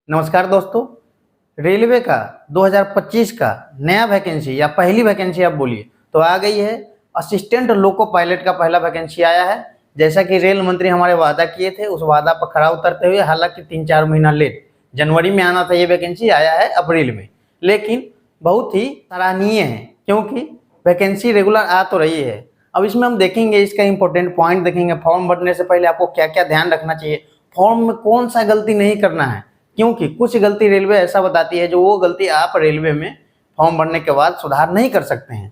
नमस्कार दोस्तों। रेलवे का 2025 का नया वैकेंसी या पहली वैकेंसी आप बोलिए तो आ गई है। असिस्टेंट लोको पायलट का पहला वैकेंसी आया है। जैसा कि रेल मंत्री हमारे वादा किए थे, उस वादा पर खरा उतरते हुए हालांकि 3-4 महीना लेट जनवरी में आना था, ये वैकेंसी आया है अप्रैल में। लेकिन बहुत ही सराहनीय है क्योंकि वैकेंसी रेगुलर आ तो रही है। अब इसमें हम देखेंगे, इसका इंपॉर्टेंट पॉइंट देखेंगे। फॉर्म भरने से पहले आपको क्या क्या ध्यान रखना चाहिए, फॉर्म में कौन सा गलती नहीं करना है, क्योंकि कुछ गलती रेलवे ऐसा बताती है जो वो गलती आप रेलवे में फॉर्म भरने के बाद सुधार नहीं कर सकते हैं।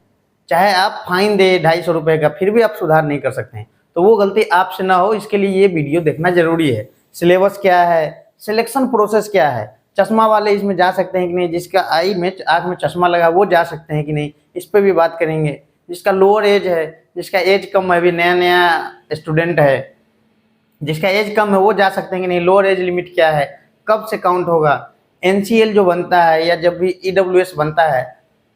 चाहे आप फाइन दे 250 रुपये का, फिर भी आप सुधार नहीं कर सकते हैं। तो वो गलती आपसे ना हो, इसके लिए ये वीडियो देखना जरूरी है। सिलेबस क्या है, सिलेक्शन प्रोसेस क्या है, चश्मा वाले इसमें जा सकते हैं कि नहीं, जिसका आँख में चश्मा लगा वो जा सकते हैं कि नहीं, इस पर भी बात करेंगे। जिसका लोअर एज है, जिसका एज कम है, अभी नया नया स्टूडेंट है, जिसका एज कम है वो जा सकते हैं कि नहीं, लोअर एज लिमिट क्या है, कब से काउंट होगा, एनसीएल जो बनता है या जब भी ईडब्ल्यूएस बनता है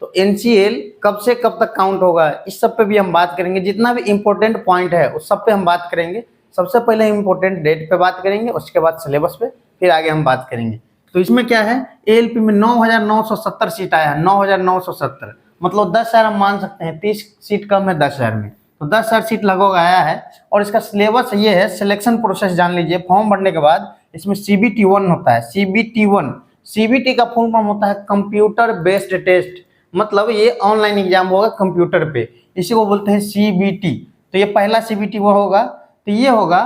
तो एनसीएल कब से कब तक काउंट होगा, इस सब पे भी हम बात करेंगे। जितना भी इम्पोर्टेंट पॉइंट है उस सब पे हम बात करेंगे। सबसे पहले इम्पोर्टेंट डेट पे बात करेंगे, उसके बाद सिलेबस पे, फिर आगे हम बात करेंगे। तो इसमें क्या है, एएलपी में 9,970 सीट आया है। 9,970 मतलब 10,000 हम मान सकते हैं, 30 सीट कम है 10,000 में, तो 10,000 सीट लगभग आया है। और इसका सिलेबस ये है, सिलेक्शन प्रोसेस जान लीजिए। फॉर्म भरने के बाद इसमें CBT1 होता है। CBT का फुल फॉर्म होता है कंप्यूटर बेस्ड टेस्ट, मतलब ये ऑनलाइन एग्जाम होगा कंप्यूटर पे, इसी को बोलते हैं CBT। तो ये पहला CBT वो होगा। तो ये होगा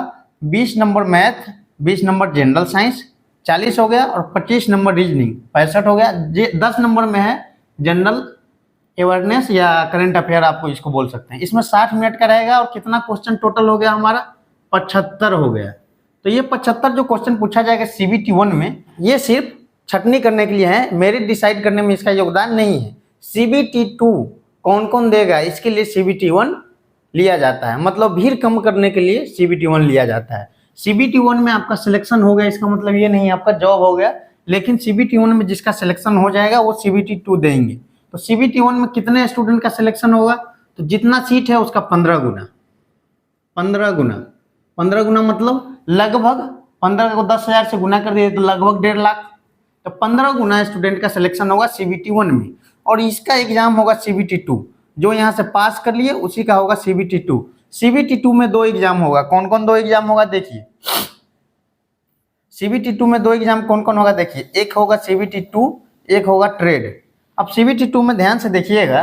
20 number math, 20 number general science, 40 हो गया, और 25 नंबर रीजनिंग, 65 हो गया। 10 नंबर में है जनरल अवेयरनेस या करंट अफेयर, आपको इसको बोल सकते हैं। इसमें 60 मिनट का रहेगा। और कितना क्वेश्चन टोटल हो गया हमारा, 75 हो गया। तो ये 75 जो क्वेश्चन पूछा जाएगा CBT1 में, ये सिर्फ छटनी करने के लिए है, मेरिट डिसाइड करने में इसका योगदान नहीं है। CBT2 कौन कौन देगा, इसके लिए CBT1 लिया जाता है, मतलब भीड़ कम करने के लिए CBT1 लिया जाता है। CBT1 में आपका सिलेक्शन हो गया, इसका मतलब ये नहीं आपका जॉब हो गया, लेकिन CBT1 में जिसका सिलेक्शन हो जाएगा वो CBT2 देंगे। तो CBT1 में कितने स्टूडेंट का सिलेक्शन होगा, तो जितना सीट है उसका 15 गुना। 15 गुना मतलब लगभग 15 को 10,000 से गुना कर दिए तो लगभग 1.5 लाख। तो 15 गुना स्टूडेंट का सिलेक्शन होगा CBT1 में। और इसका एग्जाम होगा CBT2, जो यहाँ से पास कर लिए उसी का होगा CBT2। CBT2 में 2 एग्जाम होगा। कौन कौन 2 एग्जाम होगा देखिए, CBT2 में 2 एग्जाम कौन कौन होगा देखिए, एक होगा CBT2, एक होगा ट्रेड। अब CBT2 में ध्यान से देखिएगा,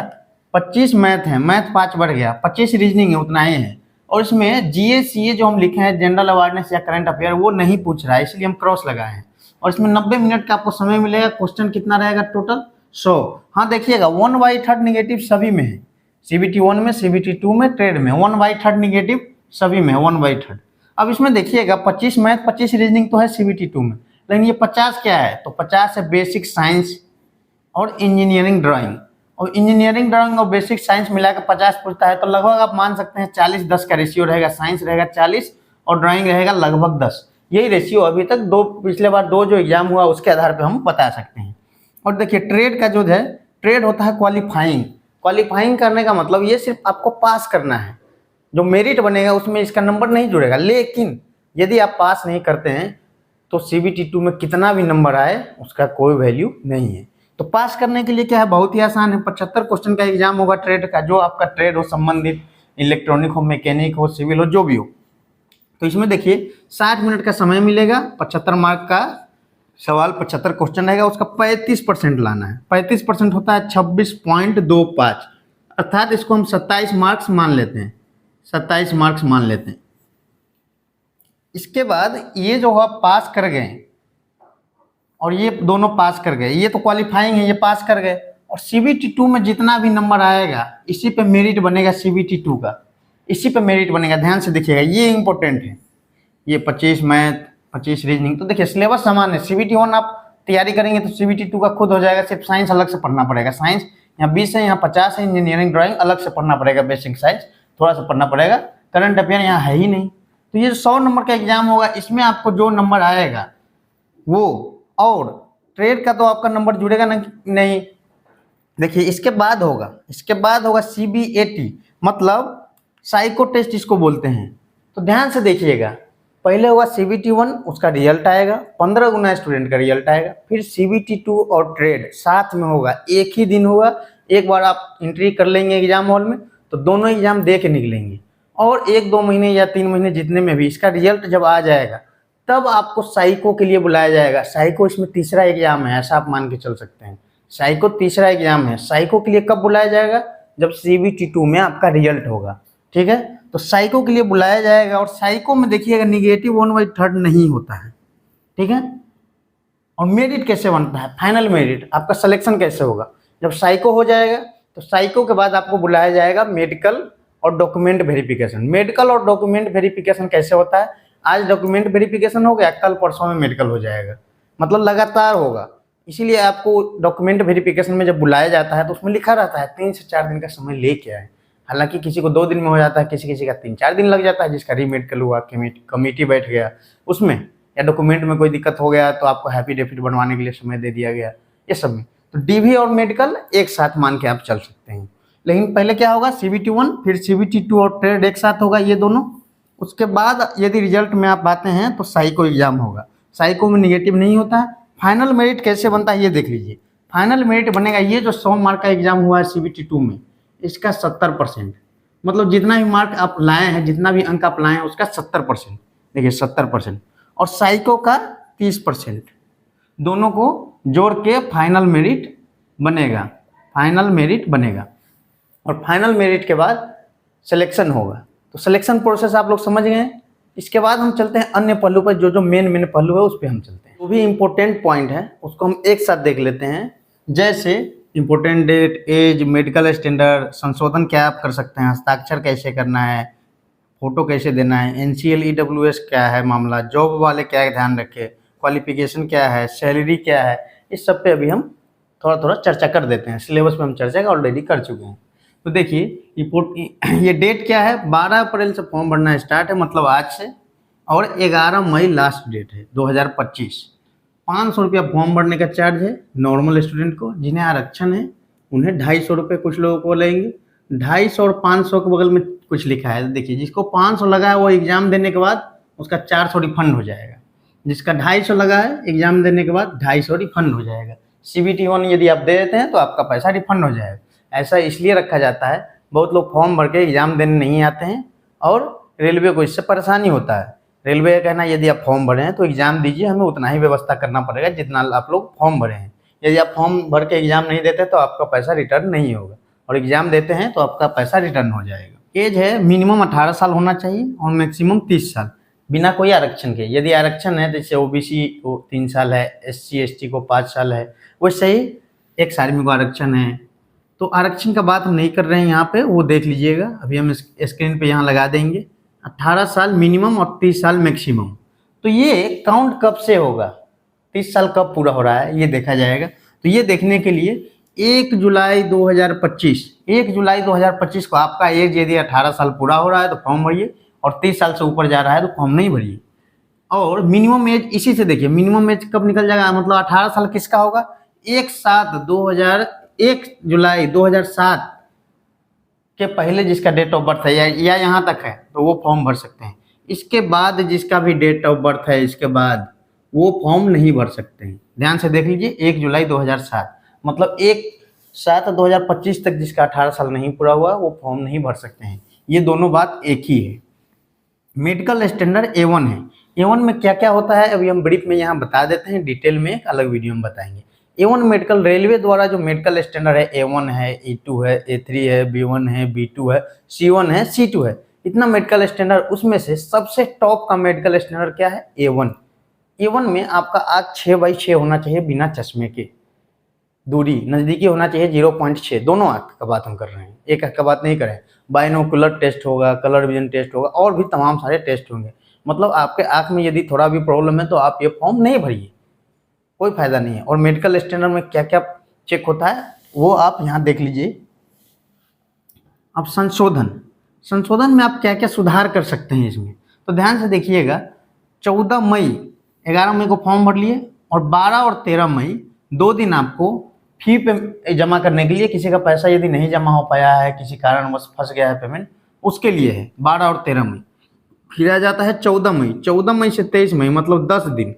25 मैथ है, मैथ 5 बढ़ गया, 25 रीजनिंग है, उतना ही है। और इसमें GA जो हम लिखे हैं जनरल अवेयरनेस या करंट अफेयर, वो नहीं पूछ रहा है, इसलिए हम क्रॉस लगाए हैं। और इसमें 90 मिनट का आपको समय मिलेगा। क्वेश्चन कितना रहेगा टोटल, 100। हाँ देखिएगा 1/3 निगेटिव सभी में है, CBT1 में, CBT2 में, ट्रेड में 1/3 निगेटिव सभी में है, 1/3। अब इसमें देखिएगा 25 मैथ 25 रीजनिंग तो है CBT2 में, लेकिन ये 50 क्या है, तो 50 है बेसिक साइंस और इंजीनियरिंग ड्राइंग। और इंजीनियरिंग ड्राइंग और बेसिक साइंस मिलाकर 50 पूछता है, तो लगभग आप मान सकते हैं 40-10 का रेशियो रहेगा। साइंस रहेगा 40 और ड्राइंग रहेगा लगभग 10। यही रेशियो अभी तक पिछले बार 2 जो एग्जाम हुआ उसके आधार पर हम बता सकते हैं। और देखिए ट्रेड का जो है, ट्रेड होता है क्वालिफाइंग करने का मतलब ये सिर्फ आपको पास करना है, जो मेरिट बनेगा उसमें इसका नंबर नहीं जुड़ेगा। लेकिन यदि आप पास नहीं करते हैं तो CBT2 में कितना भी नंबर आए उसका कोई वैल्यू नहीं है। तो पास करने के लिए क्या है, बहुत ही आसान है। 75 क्वेश्चन का एग्जाम होगा ट्रेड का, जो आपका ट्रेड हो, संबंधित इलेक्ट्रॉनिक हो, मैकेनिक हो, सिविल हो, जो भी हो। तो इसमें देखिए 60 मिनट का समय मिलेगा, 75 मार्क का सवाल, 75 क्वेश्चन रहेगा, उसका 35% लाना है। 35% होता है 26.25, अर्थात इसको हम 27 मार्क्स मान लेते हैं, 27 मार्क्स मान लेते हैं। इसके बाद ये जो आप पास कर गए और ये दोनों पास कर गए, ये तो क्वालिफाइंग है, ये पास कर गए। और CBT2 में जितना भी नंबर आएगा इसी पे मेरिट बनेगा, CBT2 का इसी पे मेरिट बनेगा। ध्यान से देखिएगा, ये इंपॉर्टेंट है। ये 25 मैथ 25 रीजनिंग, तो देखिए सिलेबस समान है। CBT1 आप तैयारी करेंगे तो CBT2 का खुद हो जाएगा, सिर्फ साइंस अलग से पढ़ना पड़ेगा। साइंस यहाँ 20 है, यहाँ 50 है। इंजीनियरिंग ड्राइंग अलग से पढ़ना पड़ेगा, बेसिक साइंस थोड़ा सा पढ़ना पड़ेगा, करंट अफेयर यहाँ है ही नहीं। तो ये 100 नंबर का एग्जाम होगा, इसमें आपको जो नंबर आएगा वो, और ट्रेड का तो आपका नंबर जुड़ेगा नहीं। देखिए इसके बाद होगा CBAT, मतलब साइको टेस्ट इसको बोलते हैं। तो ध्यान से देखिएगा, पहले होगा CBT 1, उसका रिजल्ट आएगा, 15 गुना स्टूडेंट का रिजल्ट आएगा। फिर CBT 2 और ट्रेड साथ में होगा, एक ही दिन होगा। एक बार आप एंट्री कर लेंगे एग्जाम हॉल में तो दोनों एग्जाम दे के निकलेंगे, और 1-2 महीने या 3 महीने जितने में भी इसका रिजल्ट जब आ जाएगा तब आपको साइको के लिए बुलाया जाएगा। साइको इसमें तीसरा एग्जाम है, ऐसा आप मान के चल सकते हैं। साइको तीसरा एग्जाम है। साइको के लिए कब बुलाया जाएगा? जब CBT 2 में आपका रिजल्ट होगा, ठीक है। तो साइको के लिए बुलाया जाएगा, और साइको में देखिएगा नेगेटिव 1/3 नहीं होता है, ठीक है। और मेरिट कैसे बनता है? फाइनल मेरिट आपका सिलेक्शन कैसे होगा? जब साइको हो जाएगा तो साइको के बाद आपको बुलाया जाएगा मेडिकल और डॉक्यूमेंट वेरिफिकेशन। मेडिकल और डॉक्यूमेंट वेरिफिकेशन कैसे होता है? आज डॉक्यूमेंट वेरिफिकेशन हो गया, कल परसों में मेडिकल हो जाएगा, मतलब लगातार होगा। इसीलिए आपको डॉक्यूमेंट वेरिफिकेशन में जब बुलाया जाता है तो उसमें लिखा रहता है 3 से 4 दिन का समय लेके आए। हालांकि किसी को 2 दिन में हो जाता है, किसी का 3-4 दिन लग जाता है, जिसका रीमेडिकल हुआ, कमेटी बैठ गया उसमें, या डॉक्यूमेंट में कोई दिक्कत हो गया तो आपको एफिडेविट बनवाने के लिए समय दे दिया गया, ये सब में। तो डीवी और मेडिकल एक साथ मान के आप चल सकते हैं। लेकिन पहले क्या होगा? CBT 1, फिर CBT 2 और ट्रेड एक साथ होगा, ये दोनों। उसके बाद यदि रिजल्ट में आप आते हैं तो साइको एग्जाम होगा। साइको में निगेटिव नहीं होता है। फाइनल मेरिट कैसे बनता है ये देख लीजिए। फाइनल मेरिट बनेगा, ये जो 100 मार्क का एग्जाम हुआ है CBT 2 में, इसका 70%, मतलब जितना भी मार्क आप लाए हैं, जितना भी अंक आप लाए हैं उसका 70%, देखिए 70%, और साइको का 30%, दोनों को जोड़ के फाइनल मेरिट बनेगा। फाइनल मेरिट बनेगा, और फाइनल मेरिट के बाद सिलेक्शन होगा। तो सिलेक्शन प्रोसेस आप लोग समझ गए। इसके बाद हम चलते हैं अन्य पहलू पर, जो मेन पहलू है उस पर हम चलते हैं। वो भी इम्पोर्टेंट पॉइंट है, उसको हम एक साथ देख लेते हैं। जैसे important date, age, medical standard, संशोधन क्या आप कर सकते हैं, हस्ताक्षर कैसे करना है, फोटो कैसे देना है, NCL EWS क्या है मामला, जॉब वाले क्या ध्यान रखें, क्वालिफिकेशन क्या है, सैलरी क्या है, इस सब पे अभी हम थोड़ा चर्चा कर देते हैं। सिलेबस में हम चर्चा ऑलरेडी कर चुके हैं। तो देखिए ये डेट क्या है? 12 अप्रैल से फॉर्म भरना स्टार्ट है, मतलब आज से, और 11 मई लास्ट डेट है 2025। 500 रुपया फॉर्म भरने का चार्ज है नॉर्मल स्टूडेंट को। जिन्हें आरक्षण है उन्हें 250 रुपये कुछ लोगों को लेंगे। 250 और 500 के बगल में कुछ लिखा है, देखिए जिसको 500 लगा है वो एग्जाम देने के बाद उसका 400 रिफंड हो जाएगा। जिसका 250 लगा है एग्जाम देने के बाद 250 रिफंड हो जाएगा। CBT 1 यदि आप दे देते हैं तो आपका पैसा रिफंड हो जाएगा। ऐसा इसलिए रखा जाता है, बहुत लोग फॉर्म भर के एग्जाम देने नहीं आते हैं और रेलवे को इससे परेशानी होता है। रेलवे का कहना है यदि आप फॉर्म भरे हैं तो एग्जाम दीजिए, हमें उतना ही व्यवस्था करना पड़ेगा जितना आप लोग फॉर्म भरे हैं। यदि आप फॉर्म भर के एग्जाम नहीं देते तो आपका पैसा रिटर्न नहीं होगा, और एग्जाम देते हैं तो आपका पैसा रिटर्न हो जाएगा। एज है मिनिमम 18 साल होना चाहिए और मैक्सिमम 30 साल, बिना कोई आरक्षण के। यदि आरक्षण है जैसे OBC को 3 साल है, SC ST को 5 साल है, वैसे ही एक्स आर्मी को आरक्षण है। तो आरक्षण का बात हम नहीं कर रहे हैं यहाँ पे, वो देख लीजिएगा, अभी हम स्क्रीन पे यहाँ लगा देंगे। 18 साल मिनिमम और 30 साल मैक्सिमम। तो ये काउंट कब से होगा, 30 साल कब पूरा हो रहा है ये देखा जाएगा। तो ये देखने के लिए 1 जुलाई 2025 को आपका एज यदि 18 साल पूरा हो रहा है तो फॉर्म भरिए, और 30 साल से ऊपर जा रहा है तो फॉर्म नहीं भरिए। और मिनिमम एज इसी से देखिए, मिनिमम एज कब निकल जाएगा, मतलब 18 साल किसका होगा? 1 जुलाई 2007 के पहले जिसका डेट ऑफ बर्थ है या यहाँ तक है तो वो फॉर्म भर सकते हैं। इसके बाद जिसका भी डेट ऑफ बर्थ है इसके बाद वो फॉर्म नहीं भर सकते हैं। ध्यान से देख लीजिए, 1 जुलाई 2007 मतलब 1/7/2025 तक जिसका 18 साल नहीं पूरा हुआ वो फॉर्म नहीं भर सकते हैं। ये दोनों बात एक ही है। मेडिकल स्टैंडर्ड A1 है। A1 में क्या क्या होता है अभी हम ब्रीफ में यहाँ बता देते हैं, डिटेल में एक अलग वीडियो में बताएंगे। A1 मेडिकल, रेलवे द्वारा जो मेडिकल स्टैंडर्ड है, A1 है, A2 है, A3 है, B1 है, B2 है, C1 है, C2 है, इतना मेडिकल स्टैंडर्ड, उसमें से सबसे टॉप का मेडिकल स्टैंडर्ड क्या है? A1। A1 में आपका आँख 6/6 होना चाहिए बिना चश्मे के, दूरी नज़दीकी होना चाहिए 0.6, दोनों आँख का बात हम कर रहे हैं, एक आँख का बात नहीं करें। बाइनोकुलर टेस्ट होगा, कलर विजन टेस्ट होगा, और भी तमाम सारे टेस्ट होंगे। मतलब आपके आँख में यदि थोड़ा भी प्रॉब्लम है तो आप ये फॉर्म नहीं भरिए, कोई फायदा नहीं है। और मेडिकल स्टैंडर्ड में क्या क्या चेक होता है वो आप यहाँ देख लीजिए। अब संशोधन में आप क्या क्या सुधार कर सकते हैं इसमें, तो ध्यान से देखिएगा। 11 मई को फॉर्म भर लिए, और 12 और 13 मई 2 दिन आपको फी पे जमा करने के लिए, किसी का पैसा यदि नहीं जमा हो पाया है, किसी कारणवश फंस गया है पेमेंट, उसके लिए है 12 और 13 मई। फिर आ जाता है 14 मई, 14 मई से 23 मई, मतलब 10 दिन।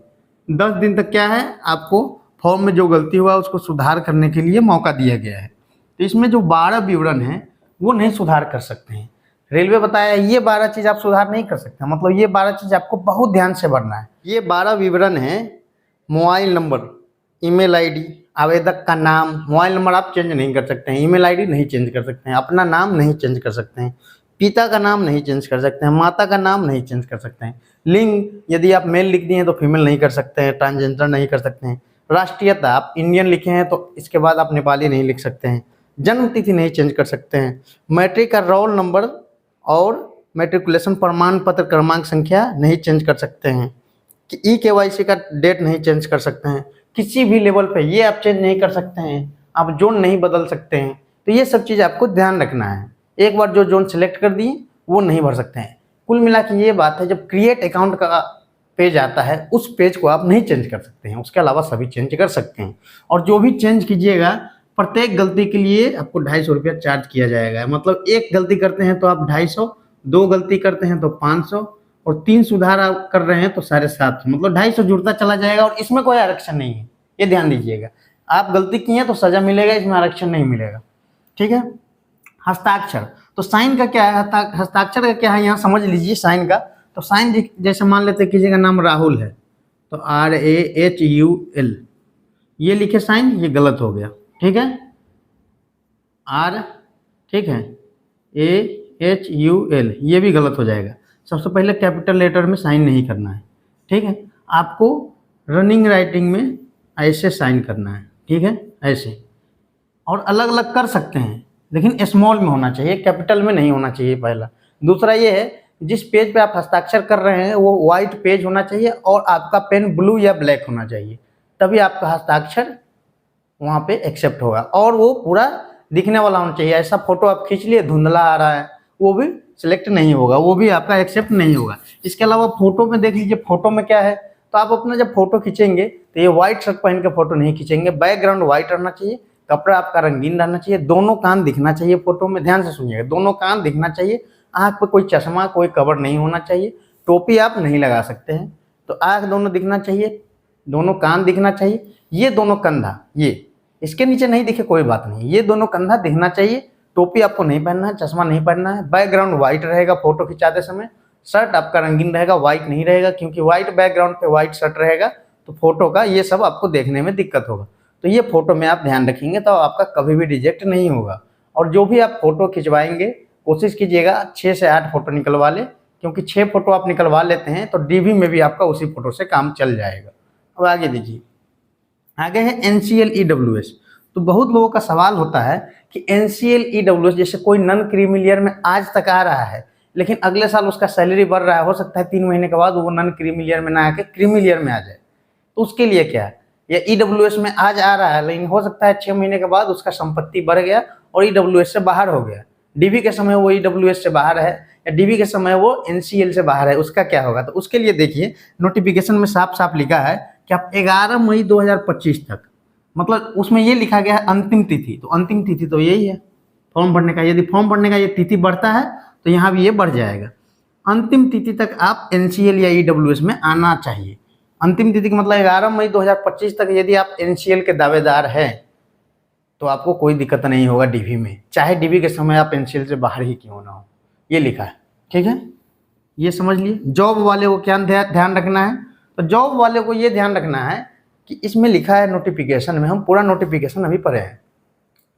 10 दिन तक क्या है, आपको फॉर्म में जो गलती हुआ उसको सुधार करने के लिए मौका दिया गया है। तो इसमें जो 12 विवरण हैं वो नहीं सुधार कर सकते हैं। रेलवे बताया ये 12 चीज़ आप सुधार नहीं कर सकते, मतलब ये 12 चीज़ आपको बहुत ध्यान से भरना है। ये 12 विवरण हैं: मोबाइल नंबर, ईमेल आईडी, आवेदक का नाम, मोबाइल नंबर आप चेंज नहीं कर सकते हैं, ईमेल आईडी नहीं चेंज कर सकते हैं, अपना नाम नहीं चेंज कर सकते हैं, पिता का नाम नहीं चेंज कर सकते हैं, माता का नाम नहीं चेंज कर सकते हैं, लिंग यदि आप मेल लिख दिए हैं तो फीमेल नहीं कर सकते हैं, ट्रांसजेंडर नहीं कर सकते हैं, राष्ट्रीयता आप इंडियन लिखे हैं तो इसके बाद आप नेपाली नहीं लिख सकते हैं, जन्म तिथि नहीं चेंज कर सकते हैं, मैट्रिक का रोल नंबर और मैट्रिकुलेशन प्रमाण पत्र क्रमांक संख्या नहीं चेंज कर सकते हैं, कि ई-KYC का डेट नहीं चेंज कर सकते हैं, किसी भी लेवल पे ये आप चेंज नहीं कर सकते हैं, आप जोन नहीं बदल सकते हैं। तो ये सब चीज़ आपको ध्यान रखना है। एक बार जो जोन सेलेक्ट कर दिए वो नहीं भर सकते हैं। कुल मिला के ये बात है, जब क्रिएट अकाउंट का पेज आता है उस पेज को आप नहीं चेंज कर सकते हैं, उसके अलावा सभी चेंज कर सकते हैं। और जो भी चेंज कीजिएगा प्रत्येक गलती के लिए आपको 250 रुपया चार्ज किया जाएगा। मतलब एक गलती करते हैं तो आप 250, 2 गलती करते हैं तो 500, और 3 सुधार आप कर रहे हैं तो 750, मतलब 250 जुड़ता चला जाएगा। और इसमें कोई आरक्षण नहीं है, ये ध्यान दीजिएगा। आप गलती किए हैं तो सजा मिलेगा, इसमें आरक्षण नहीं मिलेगा। ठीक है। हस्ताक्षर, तो साइन का क्या है, हस्ताक्षर का क्या है, यहाँ समझ लीजिए साइन का। तो साइन जैसे मान लेते किसी का नाम राहुल है तो RAHUL ये लिखे साइन, ये गलत हो गया। ठीक है, R, ठीक है, AHUL ये भी गलत हो जाएगा। सबसे पहले कैपिटल लेटर में साइन नहीं करना है। ठीक है, आपको रनिंग राइटिंग में ऐसे साइन करना है। ठीक है, ऐसे, और अलग अलग कर सकते हैं लेकिन स्मॉल में होना चाहिए, कैपिटल में नहीं होना चाहिए पहला। दूसरा ये है, जिस पेज पे आप हस्ताक्षर कर रहे हैं वो वाइट पेज होना चाहिए और आपका पेन ब्लू या ब्लैक होना चाहिए, तभी आपका हस्ताक्षर वहाँ पे एक्सेप्ट होगा। और वो पूरा दिखने वाला होना चाहिए। ऐसा फोटो आप खींच लिए धुंधला आ रहा है, वो भी सिलेक्ट नहीं होगा, वो भी आपका एक्सेप्ट नहीं होगा। इसके अलावा फोटो में देख लीजिए, फोटो में क्या है, तो आप अपना जब फोटो खींचेंगे तो ये व्हाइट शर्ट पहन के फोटो नहीं खींचेंगे, बैकग्राउंड व्हाइट रहना चाहिए, कपड़ा आपका रंगीन रहना चाहिए, दोनों कान दिखना चाहिए फोटो में। ध्यान से सुनिएगा, दोनों कान दिखना चाहिए, आँख पे कोई चश्मा कोई कवर नहीं होना चाहिए, टोपी आप नहीं लगा सकते हैं। तो आँख दोनों दिखना चाहिए, दोनों कान दिखना चाहिए, ये दोनों कंधा, ये इसके नीचे नहीं दिखे कोई बात नहीं, ये दोनों कंधा दिखना चाहिए, टोपी आपको नहीं पहनना है, चश्मा नहीं पहनना है, बैकग्राउंड व्हाइट रहेगा फोटो खिंचाते समय, शर्ट आपका रंगीन रहेगा, व्हाइट नहीं रहेगा, क्योंकि व्हाइट बैकग्राउंड पे व्हाइट शर्ट रहेगा तो फोटो का ये सब आपको देखने में दिक्कत होगा। तो ये फोटो में आप ध्यान रखेंगे तो आपका कभी भी रिजेक्ट नहीं होगा। और जो भी आप फोटो खिंचवाएंगे कोशिश कीजिएगा 6 से 8 फोटो निकलवा ले, क्योंकि 6 फोटो आप निकलवा लेते हैं तो DV में भी आपका उसी फोटो से काम चल जाएगा। अब आगे देखिए, आगे है NCL EWS। तो बहुत लोगों का सवाल होता है कि NCL EWS, जैसे कोई नन क्रीमी लेयर में आज तक आ रहा है लेकिन अगले साल उसका सैलरी बढ़ रहा है, हो सकता है 3 महीने के बाद वो नन क्रीमी लेयर में ना आके क्रीमी लेयर में आ जाए, तो उसके लिए क्या है, या EWS में आज आ रहा है लेकिन हो सकता है 6 महीने के बाद उसका संपत्ति बढ़ गया और EWS से बाहर हो गया, DV के समय वो EWS से बाहर है या DV के समय वो NCL से बाहर है, उसका क्या होगा। तो उसके लिए देखिए नोटिफिकेशन में साफ साफ लिखा है कि आप 11 मई 2025 तक, मतलब उसमें ये लिखा गया है अंतिम तिथि, तो अंतिम तिथि तो यही है फॉर्म भरने का। यदि फॉर्म भरने का ये तिथि बढ़ता है तो यहाँ भी ये बढ़ जाएगा। अंतिम तिथि तक आप NCL या EWS में आना चाहिए। अंतिम तिथि का मतलब 11 मई 2025 तक यदि आप NCL के दावेदार हैं तो आपको कोई दिक्कत नहीं होगा DV में, चाहे DV के समय आप NCL से बाहर ही क्यों ना हो, ये लिखा है। ठीक है, ये समझ लिए। जॉब वाले को क्या ध्यान रखना है, तो जॉब वाले को ये ध्यान रखना है कि इसमें लिखा है नोटिफिकेशन में, हम पूरा नोटिफिकेशन अभी पढ़े हैं।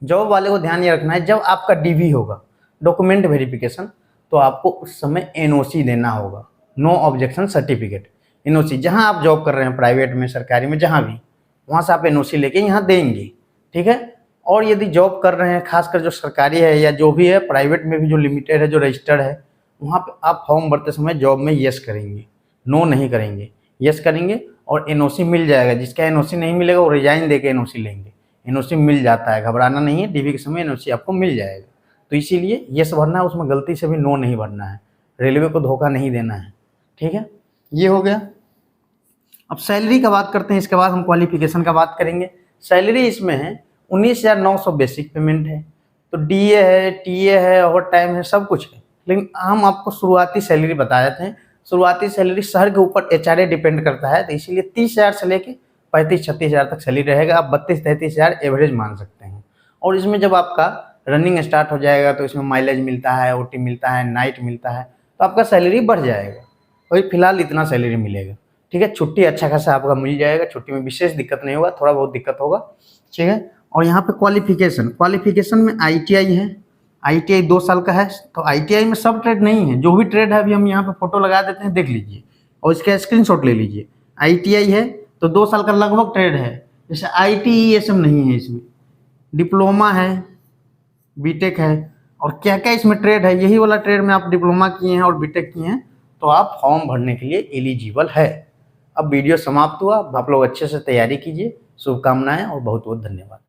जॉब वाले को ध्यान ये रखना है, जब आपका DV होगा डॉक्यूमेंट वेरिफिकेशन, तो आपको उस समय NOC देना होगा, नो ऑब्जेक्शन सर्टिफिकेट, NOC। जहाँ आप जॉब कर रहे हैं, प्राइवेट में सरकारी में जहाँ भी, वहाँ से आप NOC लेके यहाँ देंगे। ठीक है, और यदि जॉब कर रहे हैं खासकर जो सरकारी है या जो भी है, प्राइवेट में भी जो लिमिटेड है जो रजिस्टर्ड है, वहाँ पे आप फॉर्म भरते समय जॉब में यस करेंगे, नो नहीं करेंगे, यस करेंगे और NOC मिल जाएगा। जिसका NOC नहीं मिलेगा वो रिजाइन दे के NOC लेंगे, NOC मिल जाता है, घबराना नहीं है, DV के समय NOC आपको मिल जाएगा। तो इसीलिए यस भरना है, उसमें गलती से भी नो नहीं भरना है, रेलवे को धोखा नहीं देना है। ठीक है, ये हो गया। अब सैलरी का बात करते हैं, इसके बाद हम क्वालिफिकेशन का बात करेंगे। सैलरी इसमें है 19,900 बेसिक पेमेंट है, तो DA है, TA है, ओवर टाइम है, सब कुछ है, लेकिन हम आपको शुरुआती सैलरी बता देते हैं शुरुआती सैलरी शहर के ऊपर एचआरए डिपेंड करता है, तो इसीलिए 30,000 से लेके 35-36,000 तक सैलरी रहेगा। आप 32-33,000 एवरेज मान सकते हैं। और इसमें जब आपका रनिंग स्टार्ट हो जाएगा तो इसमें माइलेज मिलता है, ओटी मिलता है, नाइट मिलता है, तो आपका सैलरी बढ़ जाएगा। वही फिलहाल इतना सैलरी मिलेगा, ठीक है। छुट्टी अच्छा खासा आपका मिल जाएगा, छुट्टी में विशेष दिक्कत नहीं होगा, थोड़ा बहुत दिक्कत होगा, ठीक है। और यहाँ पे क्वालिफिकेशन में आईटीआई है, आईटीआई 2 साल का है। तो आईटीआई में सब ट्रेड नहीं है, जो भी ट्रेड है अभी हम यहाँ पे फोटो लगा देते हैं, देख लीजिए और इसका स्क्रीनशॉट ले लीजिए। आईटीआई है तो 2 साल का लगभग ट्रेड है, जैसे आईटीई ये सब नहीं है, इसमें डिप्लोमा है, बीटेक है, और क्या क्या इसमें ट्रेड है, यही वाला ट्रेड में आप डिप्लोमा किए हैं और बीटेक किए हैं तो आप फॉर्म भरने के लिए एलिजिबल है। अब वीडियो समाप्त हुआ, आप लोग अच्छे से तैयारी कीजिए, शुभकामनाएं और बहुत बहुत धन्यवाद।